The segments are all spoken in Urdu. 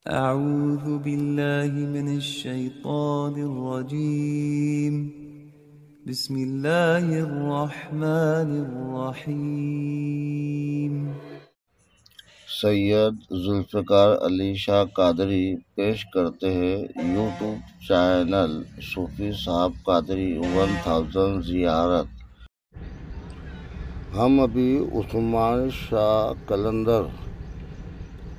أعوذ بالله من الشيطان الرجيم بسم الله الرحمن الرحيم سید ذوالفقار علی شاہ قادری پیش کرتے ہیں یوٹیوب چینل صوفی صاحب قادری 1000 زیارت۔ ہم ابھی عثمان شاہ قلندر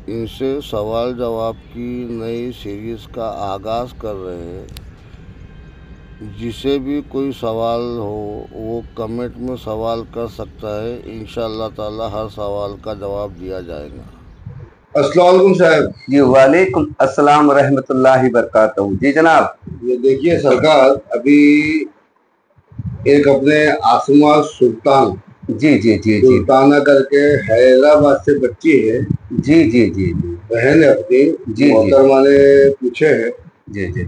ان سے سوال جواب کی نئی سیریز کا آغاز کر رہے ہیں۔ جسے بھی کوئی سوال ہو وہ کمنٹ میں سوال کر سکتا ہے، انشاءاللہ تعالی ہر سوال کا جواب دیا جائے گا۔ السلام علیکم صاحب جی وعلیکم السلام ورحمۃ اللہ وبرکاتہ۔ جی جناب۔ یہ دیکھیے سرکار، ابھی ایک اپنے آسما سلطان جی جی جی جی سلطانہ کر کے حیدرآباد سے بچی ہے، جی جی جی جی بہن ہے اپنی، جی محترمہ نے پوچھے ہے جی جی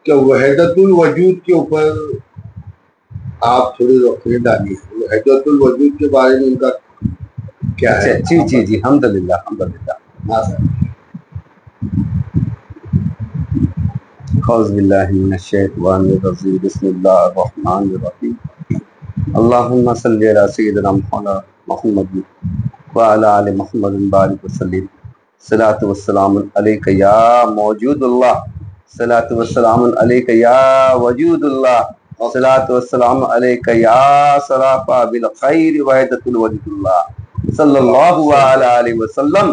کہ وحدت الوجود کے اوپر آپ تھوڑی روشنی ڈالیے۔ وحدت الوجود کے بارے میں ان کا کیا ہے؟ جی جی جی الحمدللہ الحمدللہ۔ ہاں سر۔ اعوذ باللہ من الشیطان الرجیم، بسم اللہ الرحمن الرحیم۔ اللہم صلی علی سیدنا محمد وعلی آل محمد بارک وسلم۔ صلاۃ والسلام علیک یا موجود اللہ، صلاۃ والسلام علیک یا وجود اللہ، صلاۃ والسلام علیک یا صراف بالخیر وحدۃ الوجود اللہ صلی اللہ علیہ وسلم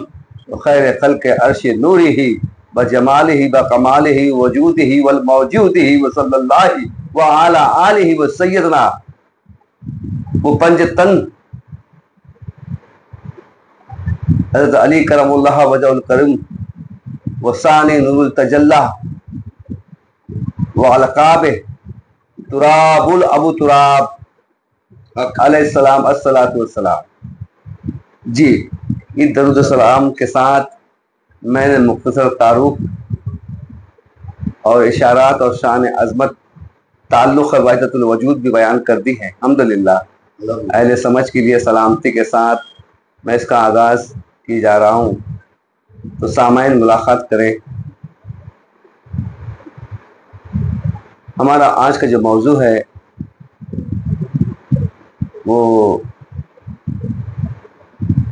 خیر خلق عرش نورہ بجمالہ بکمالہ وجودہ والموجودہ وصلی اللہ وعلی آلہ وسیدنا وہ پنج تن حضرت علی کرم اللہ وجہ الکرم وثانی نور التجلی وعلقاب تراب الابو تراب علیہ السلام الصلاۃ والسلام۔ جی یہ درود السلام کے ساتھ میں نے مختصر تعارف اور اشارات اور شان عظمت تعلق وحدت الوجود بھی بیان کر دی ہے۔ الحمدللہ اہل سمجھ کے لیے سلامتی کے ساتھ میں اس کا آغاز کی جا رہا ہوں، تو سامعین ملاقات کریں۔ ہمارا آج کا جو موضوع ہے وہ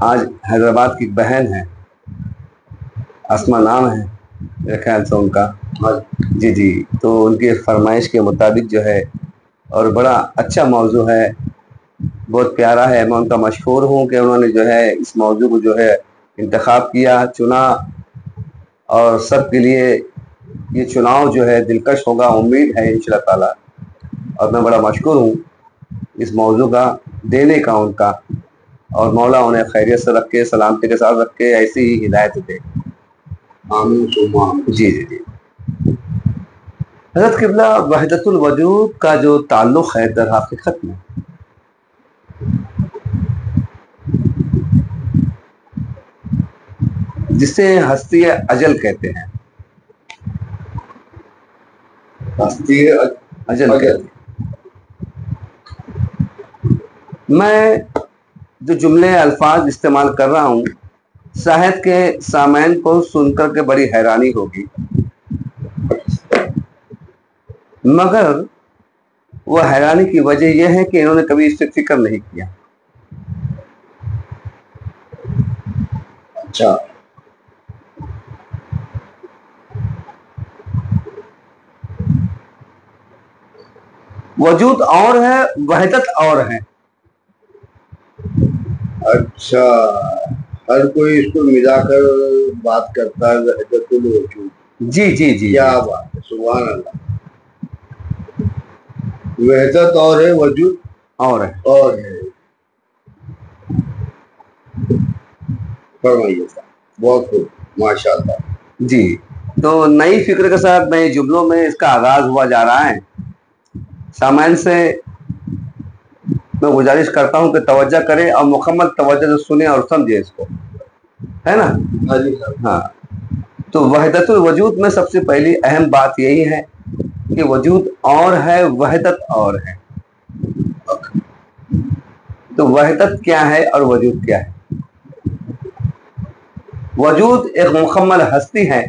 آج حیدرآباد کی بہن ہے، اسما نام ہے میرے خیال سے ان کا، جی جی، تو ان کی فرمائش کے مطابق جو ہے، اور بڑا اچھا موضوع ہے، بہت پیارا ہے۔ میں ان کا مشکور ہوں کہ انہوں نے جو ہے اس موضوع کو جو ہے انتخاب کیا، چنا، اور سب کے لیے یہ چناؤ جو ہے دلکش ہوگا، امید ہے انشاءاللہ تعالی، اور میں بڑا مشکور ہوں اس موضوع کا دینے کا ان کا، اور مولا انہیں خیریت سے رکھے، سلامتی کے ساتھ رکھے، ایسی ہی ہدایت دے۔ آمین ثم آمین۔ جی جی جی۔ حضرت قبلہ، وحدت الوجود کا جو تعلق ہے در حقیقت میں جسے ہستی اجل کہتے ہیں، ہستی اجل کہتے ہیں۔ میں جو جملے الفاظ استعمال کر رہا ہوں شاہد کے سامعین کو سن کر کے بڑی حیرانی ہوگی، مگر وہ حیرانی کی وجہ یہ ہے کہ انہوں نے کبھی اس سے فکر نہیں کیا۔ اچھا، وجود اور ہے، وحدت اور ہے۔ اچھا، ہر کوئی اس کو ملا کر بات کرتا ہے وحدت الوجود۔ جی جی جی کیا بات ہے، سبحان اللہ۔ وحدت اور ہے، وجود اور ہے۔ اور ہے۔ فرمائیے صاحب، بہت خوب، ماشاء اللہ۔ جی، تو نئی فکر کے ساتھ نئے جملوں میں اس کا آغاز ہوا جا رہا ہے۔ سامعین سے میں گزارش کرتا ہوں کہ توجہ کریں اور مکمل توجہ سے سنیں اور سمجھیں اس کو، ہے نا؟ ہاں جی صاحب۔ ہاں، تو وحدت الوجود میں سب سے پہلی اہم بات یہی ہے کہ وجود اور ہے، وحدت اور ہے۔ تو وحدت کیا ہے اور وجود کیا ہے؟ وجود ایک مکمل ہستی ہے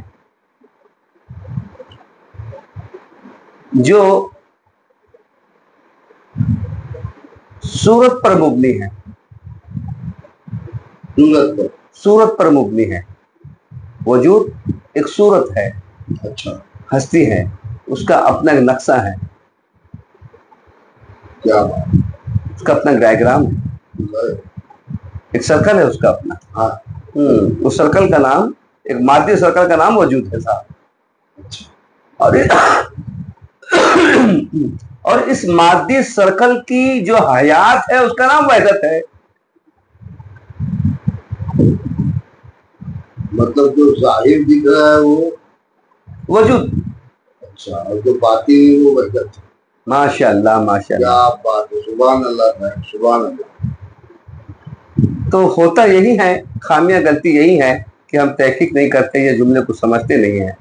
جو صورت پر مبنی ہے، صورت پر مبنی ہے. وجود ایک صورت ہے، اچھا ہستی ہے، اس کا اپنا ایک نقشہ ہے، کیا بات اس کا اپنا ڈائیگرام ہے، ہے. ایک سرکل ہے اس کا اپنا. ہاں اس سرکل کا نام، ایک مادی سرکل کا نام وجود ہے صاحب. اور اور اس مادی سرکل کی جو حیات ہے اس کا نام وحدت ہے. مطلب جو ظاہر دکھ رہا ہے وہ وجود. اچھا، اور جو باطن ہے وہ وحدت. ماشاء اللہ ماشاء اللہ. کیا بات ہے، سبحان اللہ ہے، سبحان اللہ. تو ہوتا یہی ہے، خامیہ غلطی یہی ہے کہ ہم تحقیق نہیں کرتے، یہ جملے کو سمجھتے نہیں ہیں،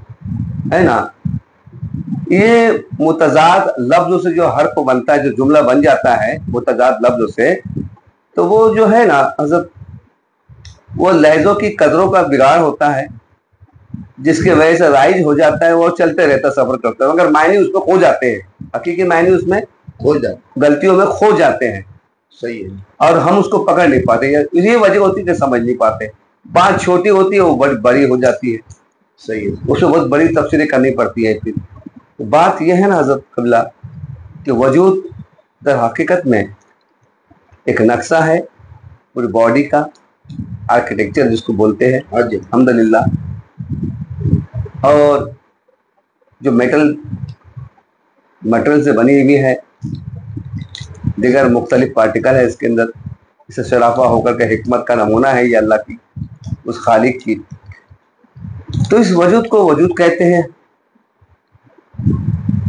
ہے نا. یہ متضاد لفظ سے جو حرف بنتا ہے، جو جملہ بن جاتا ہے متضاد لفظ سے، تو وہ جو ہے نا حضرت، وہ لہجوں کی قدروں کا بگاڑ ہوتا ہے، جس کی وجہ سے رائج ہو جاتا ہے، وہ چلتے رہتا سفر کرتا ہے، مگر معنی اس میں کھو جاتے ہیں، حقیقی معنی اس میں ہو جائے. غلطیوں میں کھو جاتے ہیں، صحیح ہے. اور ہم اس کو پکڑ نہیں پاتے. یہ وجہ ہوتی ہے کہ سمجھ نہیں پاتے. بات چھوٹی ہوتی ہے، وہ بڑی ہو جاتی ہے. صحیح ہے. اس میں بہت بڑی تفسیریں کرنی پڑتی ہے. پھر بات یہ ہے نا حضرت قبلہ کہ وجود در حقیقت میں ایک نقشہ ہے پوری باڈی کا، آرکیٹیکچر جس کو بولتے ہیں. ہاں جی. الحمدللہ. اور جو میٹل سے بنی ہوئی ہے، دیگر مختلف پارٹیکل ہے اس کے اندر، اسے شرافہ ہو کر کے حکمت کا نمونہ ہے یہ اللہ کی، اس خالق کی. تو اس وجود کو وجود کہتے ہیں،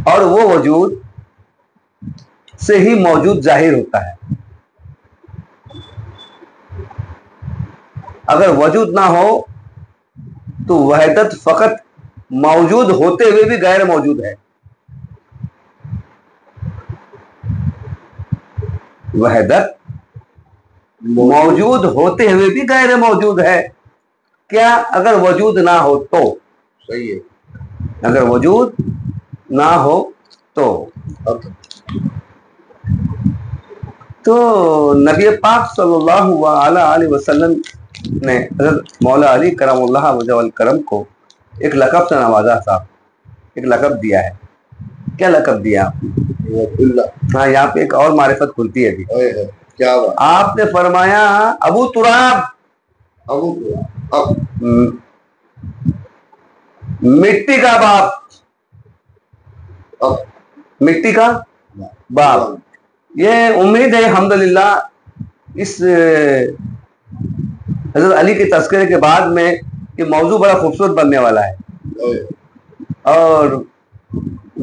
اور وہ وجود سے ہی موجود ظاہر ہوتا ہے. اگر وجود نہ ہو تو وحدت فقط موجود ہوتے ہوئے بھی غیر موجود ہے. وحدت موجود ہوتے ہوئے بھی غیر موجود ہے. کیا اگر وجود نہ ہو تو؟ صحیح ہے. اگر وجود نہ ہو تو نبی پاک صلی اللہ علیہ وسلم نے حضرت مولا علی کرم اللہ وجہ الکرم کو ایک لقب سے نوازا صاحب، ایک لقب دیا ہے. کیا لقب دیا؟ ہاں، یہاں پہ ایک اور معرفت کھلتی ہے ابھی. کیا بات. آپ نے فرمایا ابو تراب، ابو تراب، مٹی کا باپ، مٹی کا باپ. یہ امید ہے الحمدللہ اس حضرت علی کے تذکرے کے بعد میں کہ موضوع بڑا خوبصورت بننے والا ہے، اور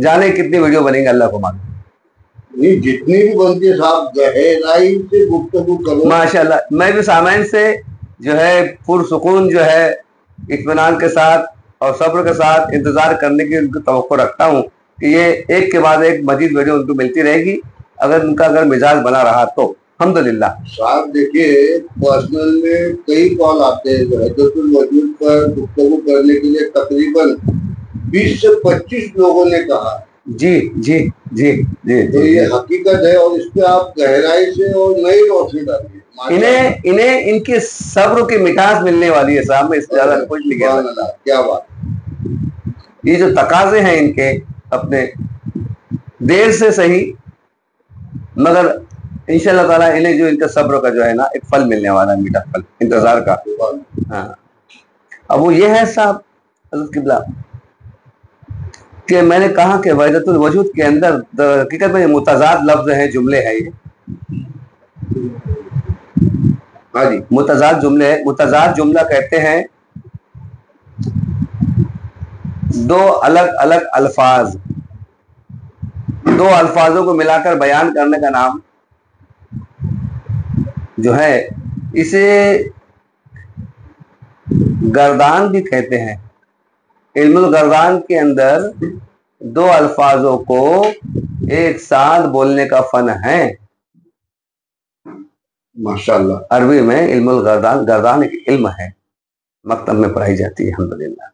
جانے کتنی ویڈیو بنیں گے اللہ کو معلوم. جتنی بھی بنتی ہے صاحب گہرائی سے گفتگو کرو. ماشاء اللہ. میں بھی سامعین سے جو ہے پرسکون جو ہے اطمینان کے ساتھ اور صبر کے ساتھ انتظار کرنے کی ان کی توقع رکھتا ہوں کہ یہ ایک کے بعد ایک مزید ویڈیو ان کو ملتی رہے گی، اگر ان کا مزاج بنا رہا تو الحمدللہ. صاحب دیکھیے، پرسنل میں کئی کال آتے ہیں وحدت الوجود پر گفتگو کرنے کے لیے. تقریباً 20 سے 25 لوگوں نے کہا. جی جی جی جی تو یہ حقیقت ہے، اور اس پہ آپ گہرائی سے اور نئی روشنی ڈالیے. انہیں ان کی صبر کی مٹھاس ملنے والی ہے صاحب. میں اس سے زیادہ کچھ نہیں کہہ سکتا. کیا بات. یہ جو تقاضے ہیں ان کے اپنے، دیر سے صحیح مگر انشاءاللہ تعالیٰ انہیں جو ان کا صبر کا جو ہے نا ایک پھل ملنے والا ہے، میٹھا پھل انتظار کا. ہاں. اب وہ یہ ہے صاحب حضرت قبلہ کہ میں نے کہا کہ وحدت الوجود کے اندر حقیقت میں متضاد لفظ ہیں، جملے ہیں یہ. ہاں جی، متضاد جملے. متضاد جملہ کہتے ہیں دو الگ الگ الفاظ، دو الفاظوں کو ملا کر بیان کرنے کا نام جو ہے اسے گردان بھی کہتے ہیں. علم الگردان کے اندر دو الفاظوں کو ایک ساتھ بولنے کا فن ہے. ماشاءاللہ. عربی میں علم الگردان، گردان ایک علم ہے، مکتب میں پڑھائی جاتی ہے الحمدللہ.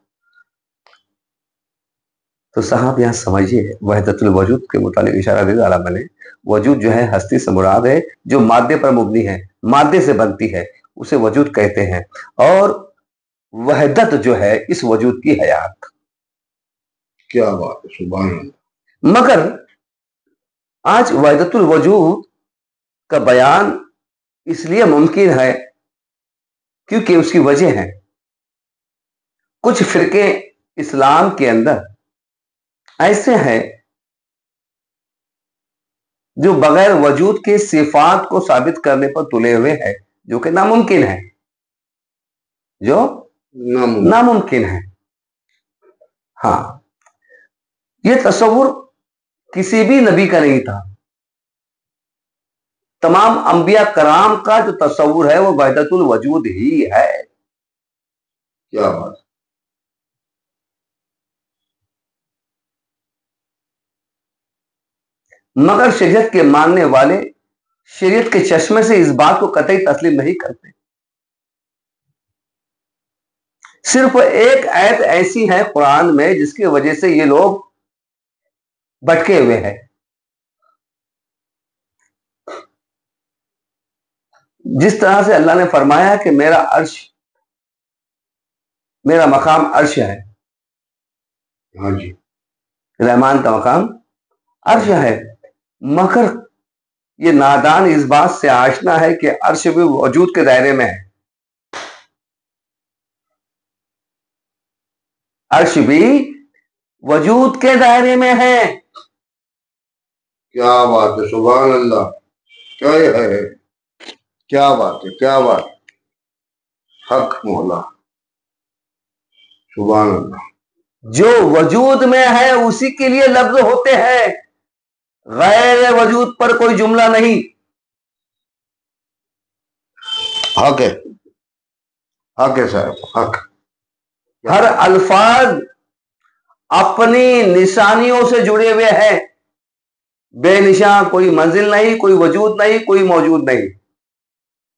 تو صاحب یہاں سمجھیے وحدت الوجود کے متعلق اشارہ دیا علامہ نے. وجود جو ہے ہستی سے مراد ہے جو مادے پر مبنی ہے، مادے سے بنتی ہے، اسے وجود کہتے ہیں. اور وحدت جو ہے اس وجود کی حیات. کیا بات ہے، سبحان اللہ. مگر آج وحدت الوجود کا بیان اس لیے ممکن ہے کیونکہ اس کی وجہ ہے کچھ فرقے اسلام کے اندر ایسے ہیں جو بغیر وجود کے صفات کو ثابت کرنے پر تلے ہوئے ہیں، جو کہ ناممکن ہے، جو ناممکن ہے. ہاں، یہ تصور کسی بھی نبی کا نہیں تھا. تمام انبیاء کرام کا جو تصور ہے وہ وحدت الوجود ہی ہے. کیا بات. مگر شریعت کے ماننے والے شریعت کے چشمے سے اس بات کو قطعی تسلیم نہیں کرتے. صرف ایک آیت ایسی ہے قرآن میں جس کی وجہ سے یہ لوگ بٹکے ہوئے ہیں. جس طرح سے اللہ نے فرمایا کہ میرا عرش، میرا مقام عرش ہے. ہاں جی. رحمان کا مقام عرش ہے. مگر یہ نادان اس بات سے آشنا ہے کہ عرش بھی وجود کے دائرے میں ہے. عرش بھی وجود کے دائرے میں ہے. کیا بات ہے، سبحان اللہ. کیا ہے، کیا بات ہے، کیا بات. حق مولا، سبحان اللہ. جو وجود میں ہے اسی کے لیے لفظ ہوتے ہیں، غیر وجود پر کوئی جملہ نہیں. حق ہے، حق ہے صاحب، حق. ہر الفاظ اپنی نشانیوں سے جڑے ہوئے ہیں. بے نشان کوئی منزل نہیں، کوئی وجود نہیں، کوئی موجود نہیں.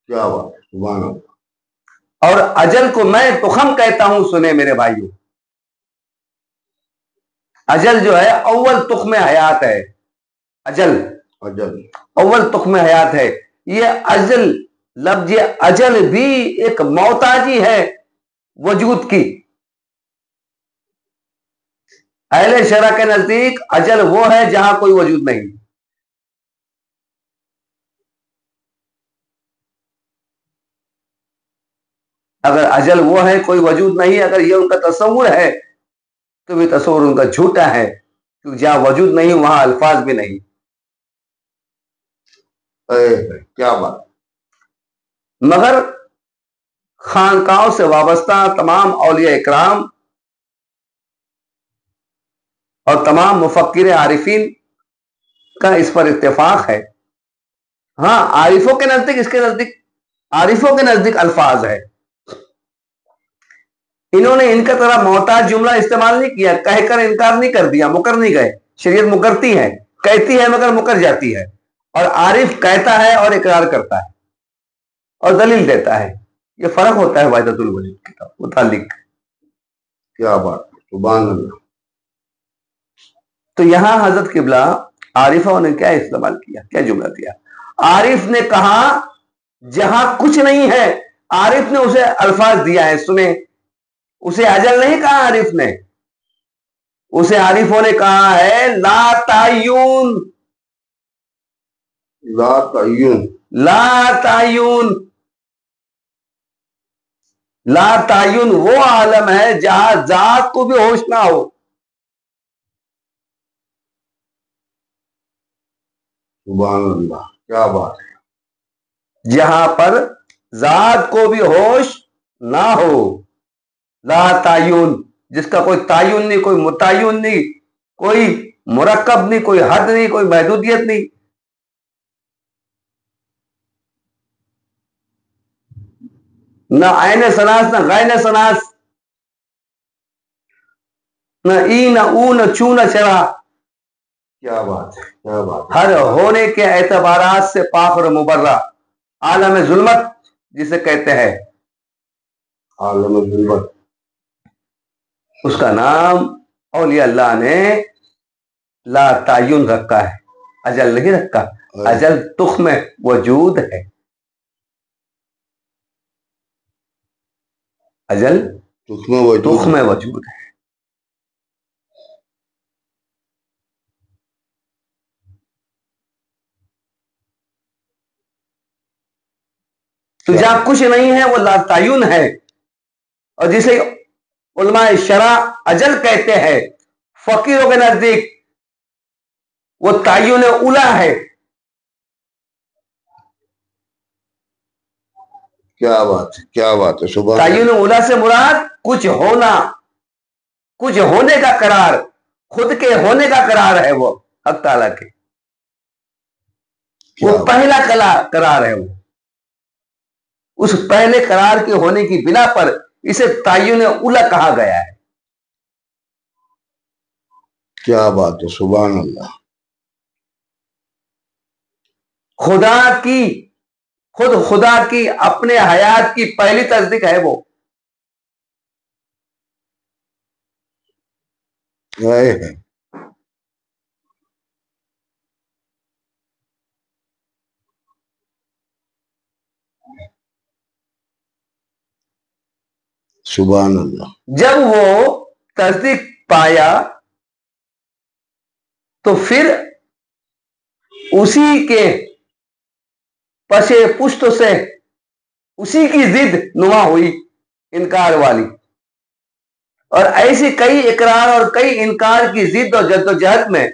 کیا بات ہے، سبحان اللہ. اور اجل کو میں تخم کہتا ہوں. سنے میرے بھائیوں، اجل جو ہے اول تخم حیات ہے. اجل اول تخم حیات ہے. یہ اجل لفظ اجل بھی ایک محتاجی ہے وجود کی. اہل شرع کے نزدیک اجل وہ ہے جہاں کوئی وجود نہیں. اگر اجل وہ ہے کوئی وجود نہیں، اگر یہ ان کا تصور ہے تو یہ تصور ان کا جھوٹا ہے، کیونکہ جہاں وجود نہیں وہاں الفاظ بھی نہیں. کیا بات. مگر خانقاہوں سے وابستہ تمام اولیاء اکرام اور تمام مفکر عارفین کا اس پر اتفاق ہے. ہاں، عارفوں کے نزدیک عارفوں کے نزدیک الفاظ ہے. انہوں نے ان کا طرح محتاج جملہ استعمال نہیں کیا، کہہ کر انکار نہیں کر دیا، مکر نہیں گئے. شریعت مکرتی ہے، کہتی ہے مگر مکر جاتی ہے. اور عارف کہتا ہے اور اقرار کرتا ہے اور دلیل دیتا ہے. یہ فرق ہوتا ہے وحدت الوجود کے متعلق. کیا بات، سبحان اللہ. تو یہاں حضرت قبلہ عارفوں نے کیا استعمال کیا، کیا جملہ دیا. عارف نے کہا جہاں کچھ نہیں ہے. عارف نے اسے الفاظ دیا ہے. سنیں، اسے اجل نہیں کہا عارف نے، اسے عارفوں نے کہا ہے لا تعین. لا تعین، لا تعین. لا تعین وہ عالم ہے جہاں ذات کو بھی ہوش نہ ہو. سبحان اللہ. کیا بات ہے. جہاں پر ذات کو بھی ہوش نہ ہو. لا تعین، جس کا کوئی تعین نہیں، کوئی متعین نہیں، کوئی مرکب نہیں، کوئی حد نہیں، کوئی محدودیت نہیں. نہ عین سناس، نہ غین سناس، نہ ای نہ او نہ چو نہ چرا. کیا بات ہے، کیا بات. ہر ہونے کے اعتبارات سے پاک اور مبرہ. عالم ظلمت جسے کہتے ہیں، عالم ظلمت، اس کا نام اولیاء اللہ نے لا تعین رکھا ہے، اجل نہیں رکھا. اجل تخم وجود ہے، اجل تخم وجود ہے. تو جہاں کچھ نہیں ہے وہ لا تعین ہے، اور جسے علماء شرع اجل کہتے ہیں، فقیروں کے نزدیک وہ تعین اولا ہے. کیا بات ہے، کیا بات ہے، سبحان تعین اولا سے مراد کچھ ہونا، کچھ ہونے کا قرار، خود کے ہونے کا قرار ہے وہ حق تعالیٰ کے. وہ پہلا قرار ہے. وہ اس پہلے قرار کے ہونے کی بنا پر اسے تعین اولا کہا گیا ہے. کیا بات ہے، سبحان اللہ. خدا کی اپنے حیات کی پہلی تصدیق ہے وہ. سبحان اللہ. جب وہ تصدیق پایا تو پھر اسی کے پشے پشت سے اسی کی ضد نما ہوئی، انکار والی. اور ایسی کئی اقرار اور کئی انکار کی ضد اور جدوجہد میں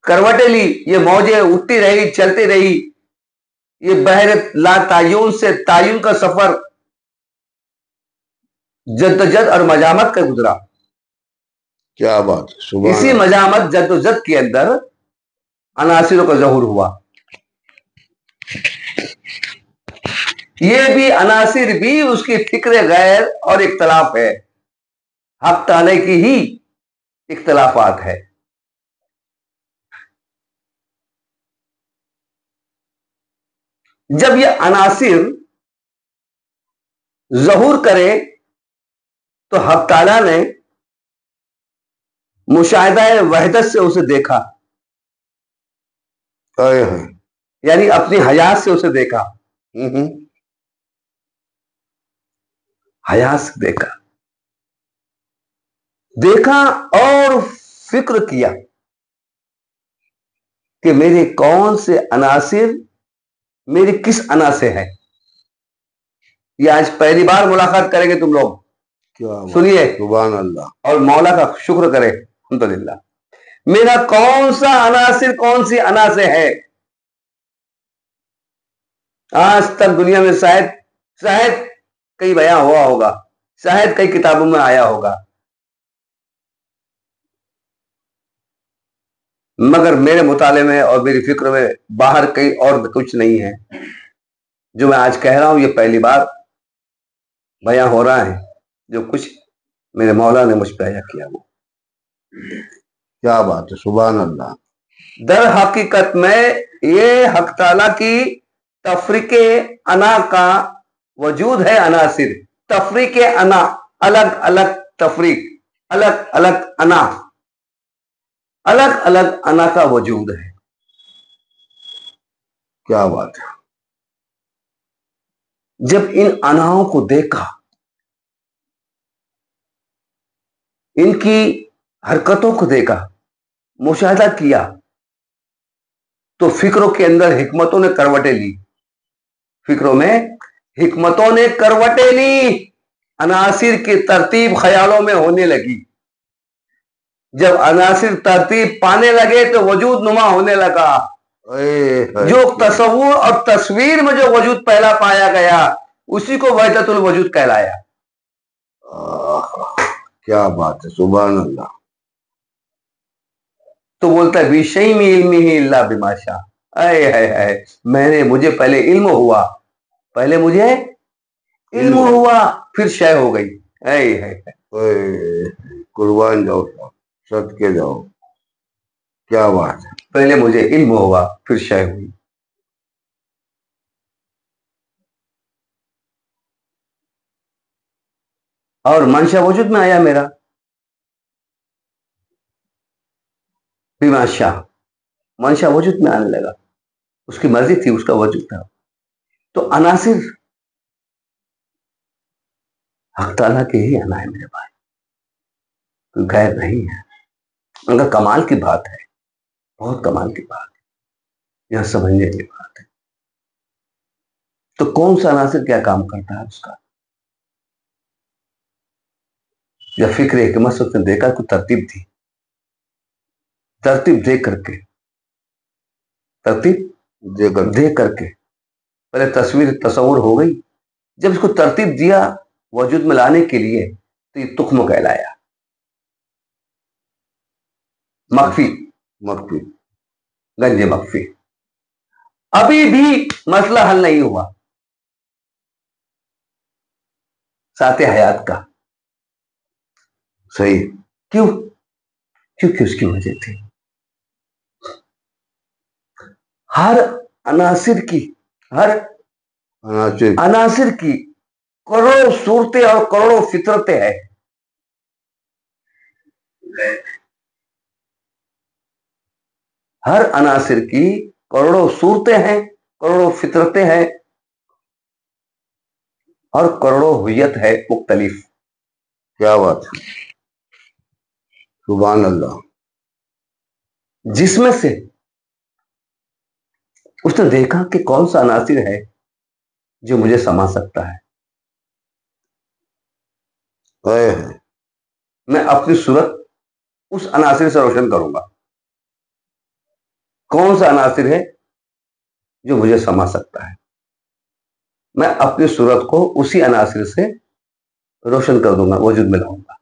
کروٹیں لی. یہ موجیں اٹھتی رہی، چلتی رہی. یہ بحر لا تعین سے تعین کا سفر جدوجہد اور مجامت کا گزرا. کیا بات ہے، سبحان اسی اللہ. مجامت جدوجہد کے اندر عناصروں کا ظہور ہوا. یہ بھی عناصر بھی اس کی فکر غیر اور اختلاف ہے، حق تعالی کی ہی اختلافات ہے. جب یہ عناصر ظہور کرے تو حق تعالی نے مشاہدہ وحدت سے اسے دیکھا، یعنی اپنی حیات سے اسے دیکھا. حیات سے دیکھا اور فکر کیا کہ میرے کون سے عناصر میری کس انا سے ہے. یہ آج پہلی بار ملاقات کریں گے تم لوگ، سنیے سبحان اللہ. اور مولا کا شکر کرے الحمدللہ. میرا کون سا عناصر کون سی انا سے ہے. آج تک دنیا میں شاید کئی بیان ہوا ہوگا، شاید کئی کتابوں میں آیا ہوگا، مگر میرے مطالعے میں اور میری فکر میں باہر کئی اور کچھ نہیں ہے. جو میں آج کہہ رہا ہوں یہ پہلی بار بیان ہو رہا ہے، جو کچھ میرے مولا نے مجھ پہ عطا کیا وہ. کیا بات ہے، سبحان اللہ. در حقیقت میں یہ حق تعالیٰ کی تفریق انا کا وجود ہے. عناصر تفریق انا، الگ الگ تفریق، الگ الگ انا، الگ الگ انا کا وجود ہے. کیا بات ہے. جب ان اناؤں کو دیکھا، ان کی حرکتوں کو دیکھا، مشاہدہ کیا، تو فکروں کے اندر حکمتوں نے کروٹیں لی. فکروں میں حکمتوں نے کروٹیں لی. عناصر کی ترتیب خیالوں میں ہونے لگی. جب عناصر ترتیب پانے لگے تو وجود نما ہونے لگا. جو تصور اور تصویر میں جو وجود پہلا پایا گیا اسی کو وحدت الوجود کہلایا. کیا بات ہے، سبحان اللہ. تو بولتا ہے بیشئی میں علم ہی اللہ بما شاء. مجھے پہلے علم ہوا، پھر شے ہو گئی. قربان جاؤ، صدقے جاؤ. کیا بات ہے. پہلے مجھے علم ہوا پھر شے ہوئی. اور منشا وجود میں آیا میرا. بیمانشا منشا وجود میں آنے لگا، اس کی مرضی تھی، اس کا وجود تھا. تو عناصر حق تعالیٰ کے ہی آنا ہے میرے بھائی، کوئی غیر نہیں ہے. اگر کمال کی بات ہے، بہت کمال کی بات ہے، یہاں سمجھنے کی بات ہے. تو کون سا عناصر کیا کام کرتا ہے اس کا؟ یا فکر حکمت سے اس نے دیکھا کوئی ترتیب تھی، ترتیب دے کر کے، ترتیب دے کر کے پہلے تصویر تصور ہو گئی. جب اس کو ترتیب دیا وجود میں لانے کے لیے تو یہ تخم کہلایا، مخفی، مخفی، گنج مخفی. ابھی بھی مسئلہ حل نہیں ہوا ساتھ حیات کا. صحیح. کیوں؟ کیونکہ اس کی وجہ تھی. ہر عناصر کی، ہر عناصر کی کروڑوں صورتیں اور کروڑوں فطرتیں ہیں. ہر عناصر کی کروڑوں صورتیں ہیں، کروڑوں فطرتیں ہیں، اور کروڑوں ہویت ہے مختلف. کیا بات ہے، سبحان اللہ. جس میں سے اس نے دیکھا کہ کون سا عناصر ہے جو مجھے سما سکتا ہے. میں اپنی صورت اس عناصر سے روشن کروں گا. کون سا عناصر ہے جو مجھے سما سکتا ہے، میں اپنی صورت کو اسی عناصر سے روشن کر دوں گا، وجود میں لاؤں گا.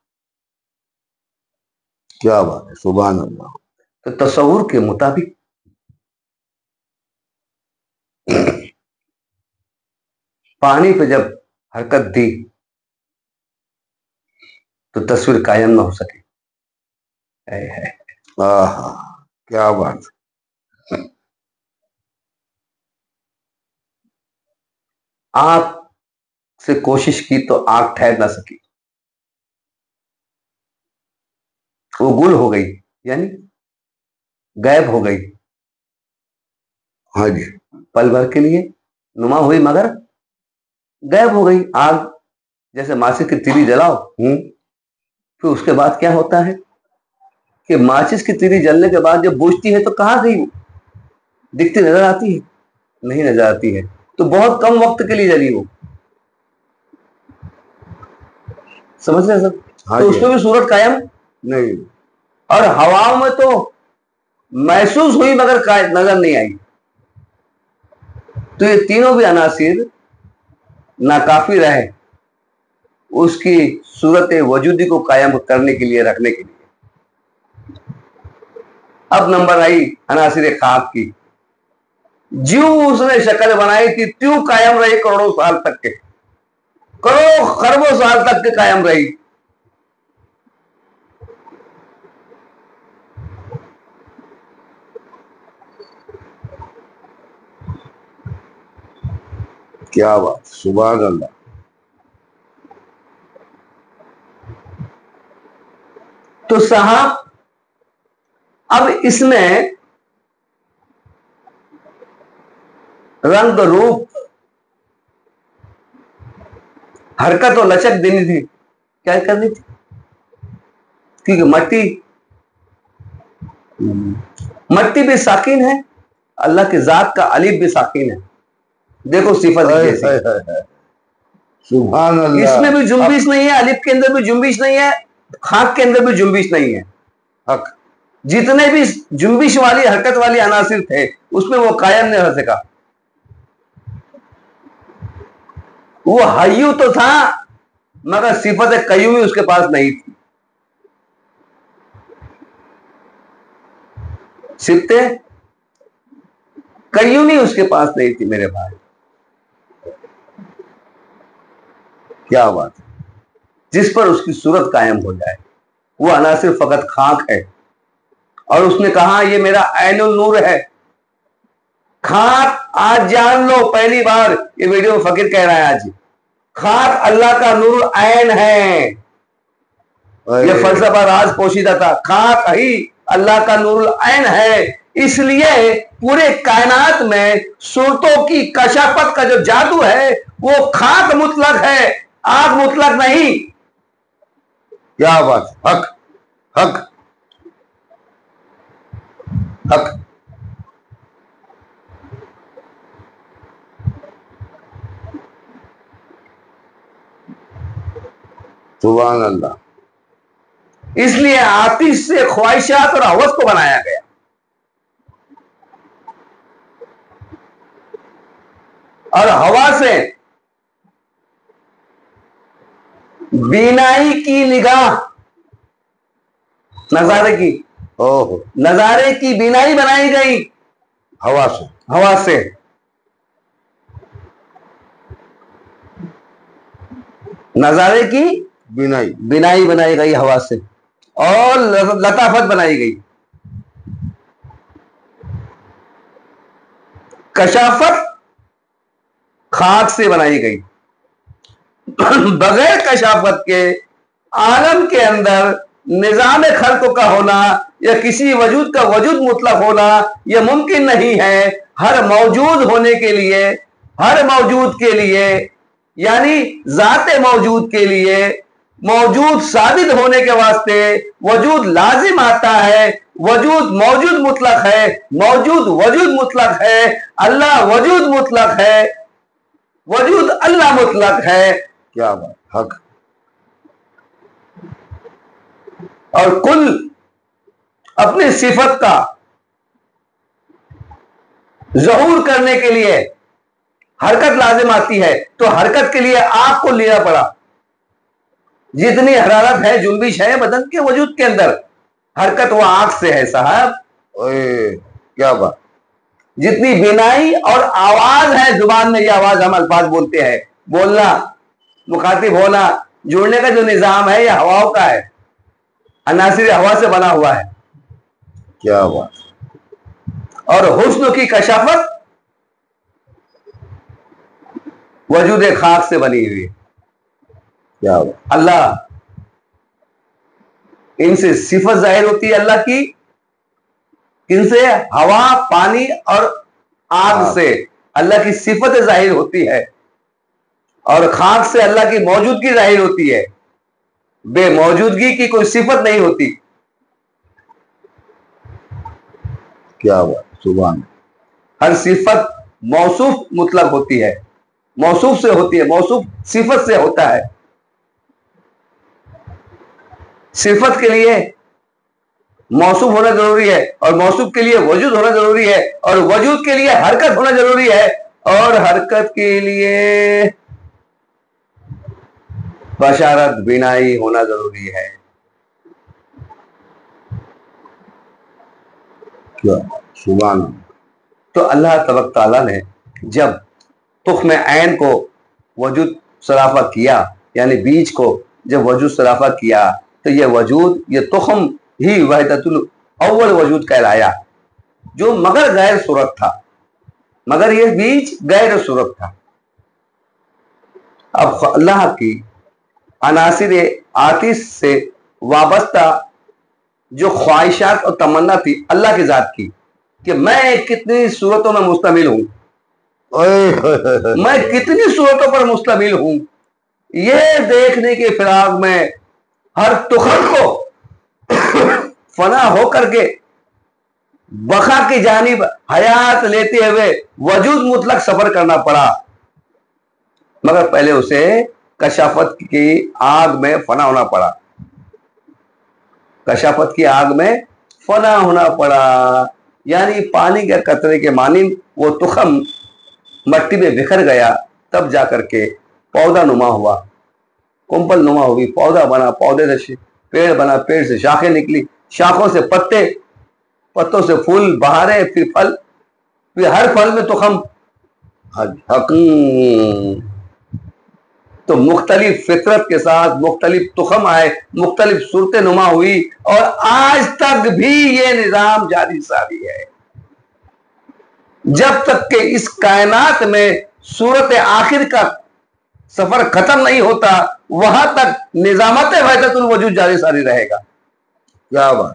کیا بات ہے، سبحان اللہ. تو تصور کے مطابق پانی پہ جب حرکت دی تو تصویر قائم نہ ہو سکے. کیا بات. آنکھ سے کوشش کی تو آنکھ ٹھہر نہ سکی، وہ گل ہو گئی، یعنی غائب ہو گئی. ہاں جی. پل بھر کے لیے نما ہوئی مگر غائب ہو گئی. آگ جیسے ماچس کی تیلی جلاؤ، پھر اس کے بعد کیا ہوتا ہے کہ ماچس کی تیلی جلنے کے بعد جب بوجھتی ہے تو کہاں گئی؟ دکھتی نظر آتی ہے؟ نہیں نظر آتی ہے. تو بہت کم وقت کے لیے جلی وہ، سمجھ رہے سر؟ تو اس میں بھی صورت قائم نہیں. اور ہواؤں میں تو محسوس ہوئی مگر نظر نہیں آئی. تو یہ تینوں بھی عناصر ناکافی رہے اس کی صورت وجودی کو قائم کرنے کے لیے، رکھنے کے لیے. اب نمبر آئی عناصر خاک کی. جیوں اس نے شکل بنائی تھی تیوں قائم رہی کروڑوں سال تک کے، کروڑوں خربوں سال تک کے قائم رہی. کیا بات، سبحان اللہ. تو صاحب اب اس میں رنگ روپ حرکت و لچک دینی تھی. کیا کرنی تھی؟ کیونکہ مٹی بھی ساکن ہے، اللہ کی ذات کا الف بھی ساکن ہے. دیکھو صفت کیسی، سبحان اللہ. اس میں بھی جنبش نہیں ہے، الف کے اندر بھی جنبش نہیں ہے، خاک کے اندر بھی جنبش نہیں ہے. حق. جتنے بھی جنبش والی حرکت والی عناصر تھے اس میں وہ قائم نہیں ہو سکا. وہ حیو تو تھا مگر صفت قیومی اس کے پاس نہیں تھی. صفت قیومی اس کے پاس نہیں تھی میرے بھائی. کیا بات ہے. جس پر اس کی صورت قائم ہو جائے وہ عناصر فقط خاک ہے. اور اس نے کہا یہ میرا عین النور ہے. خاک آج جان لو، پہلی بار یہ ویڈیو میں فقیر کہہ رہا ہے آج، خاک اللہ کا نور عین ہے. یہ فلسفہ راز پوشیدہ تھا، خاک ہی اللہ کا نور العین ہے، اس لیے پورے کائنات میں صورتوں کی کشافت کا جو جادو ہے وہ خاک مطلق ہے، آگ مطلق نہیں۔ کیا بات، حق حق حق۔ سبحان اللہ۔ اس لیے آتش سے خواہشات اور ہوس کو بنایا گیا، اور ہوا سے بینائی کی نگاہ، نظارے کی نظارے کی بینائی بنائی گئی ہوا سے نظارے کی بینائی بنائی گئی ہوا سے، اور لطافت بنائی گئی۔ کشافت خاک سے بنائی گئی۔ بغیر کشافت کے عالم کے اندر نظام خلق کا ہونا یا کسی وجود کا وجود مطلق ہونا یہ ممکن نہیں ہے۔ ہر موجود ہونے کے لیے، ہر موجود کے لیے، یعنی ذات موجود کے لیے، موجود ثابت ہونے کے واسطے وجود لازم آتا ہے۔ وجود موجود مطلق ہے، موجود وجود مطلق ہے، اللہ وجود مطلق ہے، وجود اللہ مطلق ہے۔ کیا بات، حق۔ اور کل اپنی صفت کا ظہور کرنے کے لیے حرکت لازم آتی ہے، تو حرکت کے لیے آگ کو لینا پڑا۔ جتنی حرارت ہے، جنبش ہے بدن کے وجود کے اندر، حرکت وہ آگ سے ہے صاحب۔ کیا بات۔ جتنی بینائی اور آواز ہے زبان میں، یہ آواز ہم الفاظ بولتے ہیں، بولنا، مخاطب ہونا، جڑنے کا جو نظام ہے یہ ہواؤں کا ہے، عناصر ہوا سے بنا ہوا ہے۔ کیا بات۔ اور حسن کی کشافت وجود خاک سے بنی ہوئی ہے۔ کیا بات۔ اللہ، ان سے صفت ظاہر ہوتی ہے اللہ کی، ان سے ہوا، پانی اور آگ سے اللہ کی صفت ظاہر ہوتی ہے، اور خاک سے اللہ کی موجودگی ظاہر ہوتی ہے۔ بے موجودگی کی کوئی صفت نہیں ہوتی۔ کیا بات، سبحان۔ ہر صفت موصوف مطلق ہوتی ہے، موصوف سے ہوتی ہے، موصوف صفت سے ہوتا ہے۔ صفت کے لیے موصوف ہونا ضروری ہے، اور موصوف کے لیے وجود ہونا ضروری ہے، اور وجود کے لیے حرکت ہونا ضروری ہے، اور حرکت کے لیے بشارت، بینائی ہونا ضروری ہے۔ کیا سبحان۔ تو اللہ تبارک تعالیٰ نے جب تخم عین کو وجود صرافہ کیا، یعنی بیج کو جب وجود صرافہ کیا، تو یہ وجود، یہ تخم ہی وحدت الاول وجود کہلایا، جو مگر غیر صورت تھا، مگر یہ بیج غیر صورت تھا۔ اب اللہ کی عناصر آتش سے وابستہ جو خواہشات اور تمنا تھی اللہ کی ذات کی، کہ میں کتنی صورتوں میں مشتمل ہوں، میں کتنی صورتوں پر مشتمل ہوں، یہ دیکھنے کے فراغ میں ہر تخم کو فنا ہو کر کے بقا کی جانب حیات لیتے ہوئے وجود مطلق سفر کرنا پڑا، مگر پہلے اسے کشافت کی آگ میں فنا ہونا پڑا، کشافت کی آگ میں فنا ہونا پڑا، یعنی پانی کے قطرے کے مانند وہ تخم مٹی میں بکھر گیا، تب جا کر کے پودا نما ہوا، کمپل نما ہوئی، پودا بنا، پودے سے پیڑ بنا، پیڑ سے شاخیں نکلی، شاخوں سے پتے، پتوں سے پھول، بہاریں، پھر پھل، پھر ہر پھل میں تخم۔ تو مختلف فطرت کے ساتھ مختلف تخم آئے، مختلف صورتیں نما ہوئی، اور آج تک بھی یہ نظام جاری ساری ہے۔ جب تک کہ اس کائنات میں صورت آخر کا سفر ختم نہیں ہوتا، وہاں تک نظامت وحدت الوجود جاری ساری رہے گا۔ کیا بات،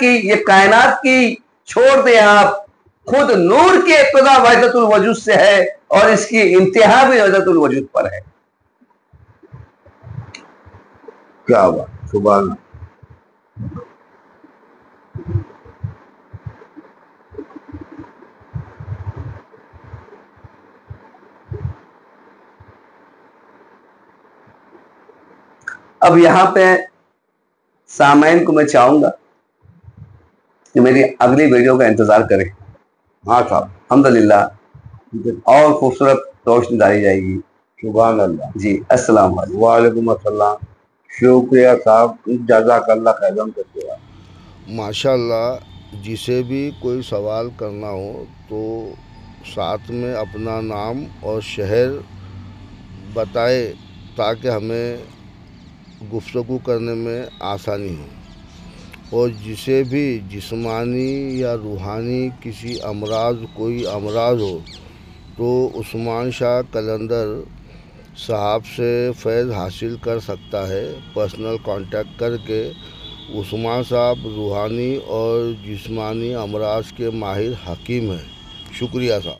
کی، یہ کائنات کی چھوڑ دیں آپ، خود نور کی ابتدا وحدت الوجود سے ہے اور اس کی انتہا بھی وحدت الوجود پر ہے. کیا بات، سبحان اللہ. اب یہاں پہ سامعین کو میں چاہوں گا کہ میری اگلی ویڈیو کا انتظار کریں. ہاں صاحب، الحمدللہ اور خوبصورت روشنی ڈالی جائے گی. سبحان اللہ. جی السلام علیکم. وعلیکم السلام. شکریہ صاحب، جزاک اللہ خیرن کرتے ہیں. ماشاء اللہ. جسے بھی کوئی سوال کرنا ہو تو ساتھ میں اپنا نام اور شہر بتائے تاکہ ہمیں گفتگو کرنے میں آسانی ہو. اور جسے بھی جسمانی یا روحانی کسی کوئی امراض ہو تو عثمان شاہ قلندر صاحب سے فیض حاصل کر سکتا ہے. پرسنل کانٹیکٹ کر کے. عثمان صاحب روحانی اور جسمانی امراض کے ماہر حکیم ہیں. شکریہ صاحب.